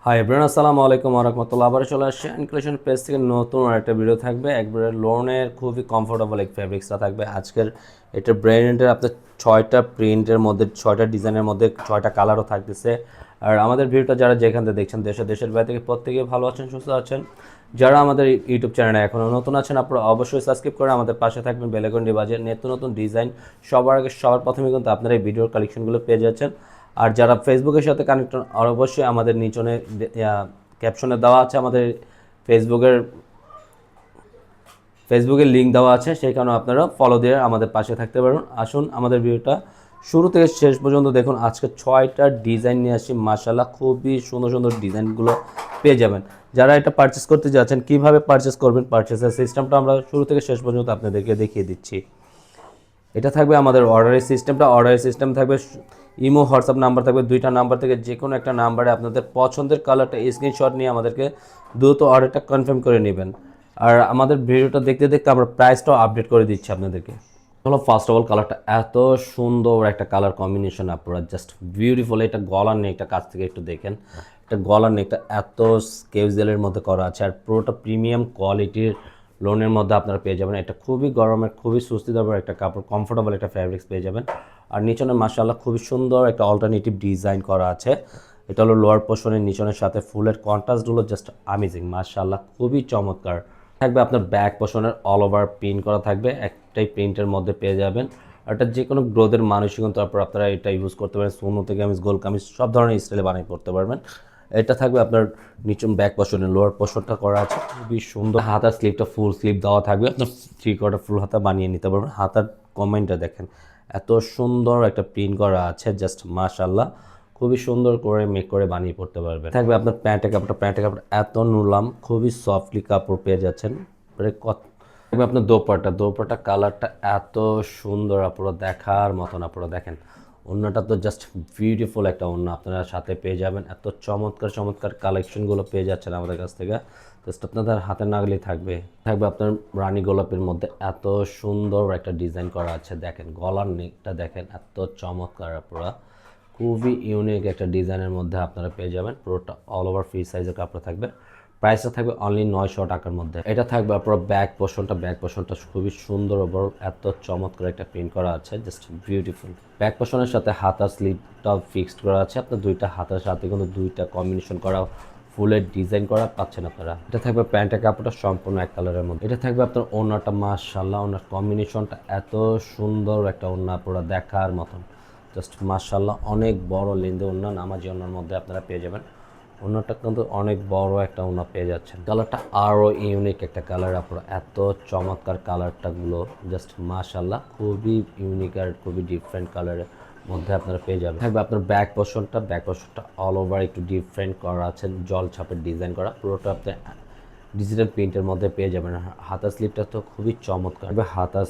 Hi everyone, আসসালামু আলাইকুম ওয়া রাহমাতুল্লাহ। আবার চলে আসছে ইনক্লুশন পেজ থেকে নতুন একটা ভিডিও থাকবে। একবারে লোনের খুবই কমফোর্টেবল এক ফ্যাব্রিক্সটা থাকবে আজকের। এটা ব্র্যান্ডের আপনার 6টা প্রিন্টের মধ্যে 6টা ডিজাইনের মধ্যে 6টা কালারও থাকতেছে। আর আমাদের ভিডিওটা যারা যেখান থেকে দেখছেন দেশের বাইরে থেকে প্রত্যেকেই ভালো আছেন, সুস্থ আছেন। যারা আমাদের ইউটিউব চ্যানেলে এখনও নতুন আছেন আপনারা অবশ্যই সাবস্ক্রাইব করে আমাদের পাশে থাকবেন। বেলাকন্ডি বাজে নিত্য নতুন ডিজাইন সবার আগে সবার প্রথমে কিন্তু আপনারা এই ভিডিওর কালেকশনগুলো পেয়ে যাচ্ছেন। আর যারা ফেসবুকের সাথে কানেক্ট অবশ্যই আমাদের নিচনে ক্যাপশনে দেওয়া আছে আমাদের ফেসবুকের ফেসবুকের লিঙ্ক দেওয়া আছে, সেই কারণে আপনারা ফলো দিয়ে আমাদের পাশে থাকতে পারুন। আসুন আমাদের ভিডিওটা শুরু থেকে শেষ পর্যন্ত দেখুন। আজকে 6টা ডিজাইন নিয়ে আসি, মাশাআল্লাহ খুবই সুন্দর সুন্দর ডিজাইনগুলো পেয়ে যাবেন। যারা এটা পারচেস করতে যাচ্ছেন কীভাবে পারচেস করবেন, পারচেসের সিস্টেমটা আমরা শুরু থেকে শেষ পর্যন্ত আপনাদেরকে দেখিয়ে দিচ্ছি। এটা থাকবে আমাদের অর্ডারের সিস্টেম থাকবে। ইমো হোয়াটসঅ্যাপ নাম্বার থাকবে, 2টা নাম্বার থেকে যে কোনো একটা নাম্বারে আপনাদের পছন্দের কালারটা স্ক্রিনশট নিয়ে আমাদেরকে দ্রুত অর্ডারটা কনফার্ম করে নেবেন। আর আমাদের ভিডিওটা দেখতে দেখতে আমরা প্রাইসটাও আপডেট করে দিচ্ছি আপনাদেরকে। হলো ফার্স্ট অফ অল কালারটা এত সুন্দর একটা কালার কম্বিনেশন, আপনারা জাস্ট বিউটিফুল। এটা গলার নেকটা কাছ থেকে একটু দেখেন, এটা গলার নেকটা এত ক্যাজুয়ালের মধ্যে করা আছে আর পুরোটা প্রিমিয়াম কোয়ালিটির লোনের মধ্যে আপনারা পেয়ে যাবেন। এটা খুবই গরমের খুবই সুস্থিদার একটা কাপড়, কমফোর্টেবল একটা ফ্যাব্রিক্স পেয়ে যাবেন। আর নিচনে মাশাআল্লাহ খুবই সুন্দর একটা অল্টারনেটিভ ডিজাইন করা আছে। এটা হলো লোয়ার পোর্শনের নিচনের সাথে ফুলের কন্ট্রাস্টগুলো জাস্ট আমেজিং, মাশাআল্লাহ খুবই চমৎকার থাকবে। আপনার ব্যাক পোর্শনের অল ওভার প্রিন্ট করা থাকবে, একটাই প্রিন্টের মধ্যে পেয়ে যাবেন। আর এটা যে কোনো গ্রোথের মানুষই কিন্তু তারপর আপনারা এটা ইউজ করতে পারেন। সুন্নতি কামিজ, গোল কামিজ সব ধরনের স্টাইলে বানিয়ে করতে পারবেন। এটা থাকবে আপনার নিচন ব্যাক পোর্শনে লোয়ার পোর্শনটা করা আছে খুবই সুন্দর। হাতার স্লিপটা ফুল স্লিপ দেওয়া থাকবে, আপনার 3/4 ফুল হাতা বানিয়ে নিতে পারবেন। হাতার কমেন্টটা দেখেন, এত সুন্দর একটা প্রিন্ট করা আছে, জাস্ট মাশাআল্লাহ খুবই সুন্দর করে মেক করে বানিয়ে পড়তে পারবেন। থাকবে আপনার প্যান্টের কাপড় এত নুলাম, খুবই সফটলি কাপড় পেয়ে যাচ্ছেন। থাকবে আপনার দোপাট্টা কালারটা এত সুন্দর, আপনারা দেখার মতন। আপনারা দেখেন ওড়নাটা তো জাস্ট বিউটিফুল একটা ওড়না আপনারা সাথে পেয়ে যাবেন। এত চমৎকার চমৎকার কালেকশনগুলো পেয়ে যাচ্ছেন আমাদের কাছ থেকে, জাস্ট আপনাদের হাতে নাগলেই থাকবে আপনার রানী গোলাপের মধ্যে এত সুন্দর একটা ডিজাইন করা আছে। দেখেন গলার নেকটা দেখেন এত চমৎকার, আপনারা খুবই ইউনিক একটা ডিজাইনের মধ্যে আপনারা পেয়ে যাবেন। পুরোটা অল ওভার ফ্রি সাইজের কাপড় থাকবে। প্রাইসটা থাকবে অনলি 900 টাকার মধ্যে। এটা থাকবে আপনার ব্যাক পোর্শনটা খুবই সুন্দর ওভারঅল এত চমৎকার একটা প্রিন্ট করা আছে, জাস্ট বিউটিফুল। ব্যাক পোর্শনের সাথে হাতার স্লিভটাও ফিক্সড করা আছে। আপনার 2টা হাতার সাথে কিন্তু 2টা কম্বিনেশন করা ফুলের ডিজাইন করা পাচ্ছেন আপনারা। এটা থাকবে প্যান্টের কাপড়টা সম্পূর্ণ এক কালারের মধ্যে। এটা থাকবে আপনার ওড়নাটা, মাশাআল্লাহ ওড়নার কম্বিনেশনটা এত সুন্দর একটা ওড়না, পুরো দেখার মতন, জাস্ট মাশাআল্লাহ অনেক বড় লেন্থে ওড়না, নামাজি ওড়নার মধ্যে আপনারা পেয়ে যাবেন। ওড়নাটা কিন্তু অনেক বড় একটা ওড়না পেয়ে যাচ্ছেন। কালারটা আরও ইউনিক একটা কালার, আপনারা এত চমৎকার কালারটাগুলো জাস্ট মাশাআল্লাহ খুবই ইউনিক আর খুবই ডিফারেন্ট কালারের মধ্যে আপনারা পেয়ে যাবেন। থাকবে আপনার ব্যাক পোর্শনটা অল ওভার একটু ডিফারেন্ট করা আছে, জল ছাপের ডিজাইন করা, পুরোটা আপনি ডিজিটাল প্রিন্টের মধ্যে পেয়ে যাবেন। হাতার স্লিপটা তো খুবই চমৎকার, হাতার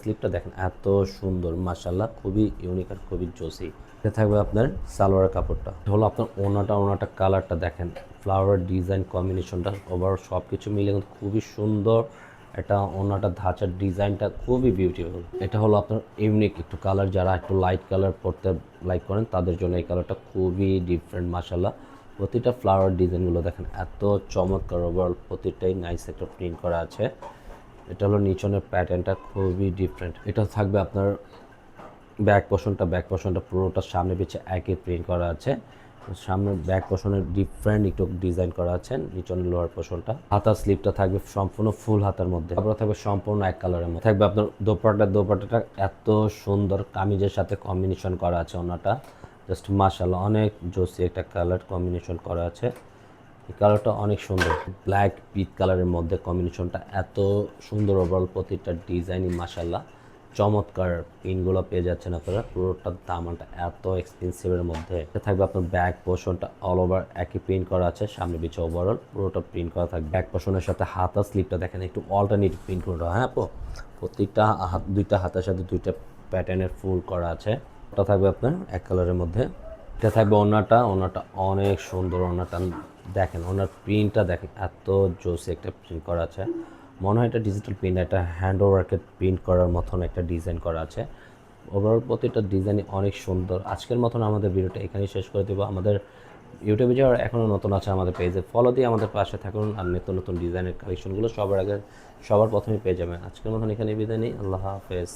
স্লিপটা দেখেন এত সুন্দর, মাশাআল্লাহ খুবই ইউনিক আর খুবই জোসি। এটা থাকবে আপনার সালোয়ার কাপড়টা, হলো আপনার ওনাটা কালারটা দেখেন, ফ্লাওয়ার ডিজাইন কম্বিনেশনটা ওভার সব কিছু মিলে কিন্তু খুবই সুন্দর। এটা ওনাটা ধাঁচার ডিজাইনটা খুবই বিউটিফুল। এটা হলো আপনার ইউনিক একটু কালার, যারা একটু লাইট কালার পরতে লাইক করেন তাদের জন্য এই কালারটা খুবই ডিফারেন্ট, মাশাআল্লাহ। প্রতিটা ফ্লাওয়ার ডিজাইনগুলো দেখেন এত চমৎকার, ওভারঅল প্রতিটাই নাইস একটা প্রিন্ট করা আছে। এটা হলো নিচনের প্যাটার্নটা খুবই ডিফারেন্ট। এটা থাকবে আপনার ব্যাক পোর্শনটা পুরোটা সামনে পিছিয়ে একই প্রিন্ট করা আছে। সামনে ব্যাক পোর্শনের ডিফারেন্ট একটু ডিজাইন করা আছে। নিচনের লোয়ার পোর্শনটা, হাতার স্লিপটা থাকবে সম্পূর্ণ ফুল হাতার মধ্যে, তারপর থাকবে সম্পূর্ণ এক কালারের মধ্যে। থাকবে আপনার দোপাট্টাটা এত সুন্দর কামিজের সাথে কম্বিনেশন করা আছে। ওনাটা জাস্ট মাশাআল্লাহ অনেক জোসি একটা কালার কম্বিনেশন করা আছে। এই কালারটা অনেক সুন্দর, ব্ল্যাক পিচ কালারের মধ্যে কম্বিনেশনটা এত সুন্দর। ওভারঅল প্রতিটা ডিজাইনই মাশাআল্লাহ চমৎকার, পিনগুলো পেয়ে যাচ্ছেন আপনারা। পুরোটা দামটা এত এক্সপেন্সিভের মধ্যে। এটা থাকবে আপনার ব্যাক পোর্শনটা অল ওভার একই প্রিন্ট করা আছে, সামনে পিছে ওভারঅল পুরোটা প্রিন্ট করা থাকবে। ব্যাক পোর্শনের সাথে হাতা স্লিপটা দেখেন একটু অল্টারনেটিভ প্রিন্ট করা, হ্যাঁ আপু, প্রতিটা দুইটা হাতের সাথে 2টা প্যাটার্নের ফুল করা আছে। ওটা থাকবে আপনার এক কালারের মধ্যে। এটা থাকবে ওড়নাটা অনেক সুন্দর। ওড়নাটা দেখেন, ওনার প্রিন্টটা দেখেন এত জোসে একটা প্রিন্ট করা আছে, মনে হয় এটা ডিজিটাল প্রিন্ট, একটা হ্যান্ড ওয়ার্কের প্রিন্ট করার মতন একটা ডিজাইন করা আছে। ওভারঅল প্রতিটা ডিজাইনই অনেক সুন্দর। আজকের মতন আমাদের ভিডিওটা এখানেই শেষ করে দেবো। আমাদের ইউটিউবে যারা এখনও নতুন আছে আমাদের পেজে ফলো দিয়ে আমাদের পাশে থাকুন, আর নিত্য নতুন ডিজাইনের কালেকশনগুলো সবার আগে সবার প্রথমে পেয়ে যাবেন। আজকের মতন এখানে বিদায় নিই, আল্লাহ হাফেজ।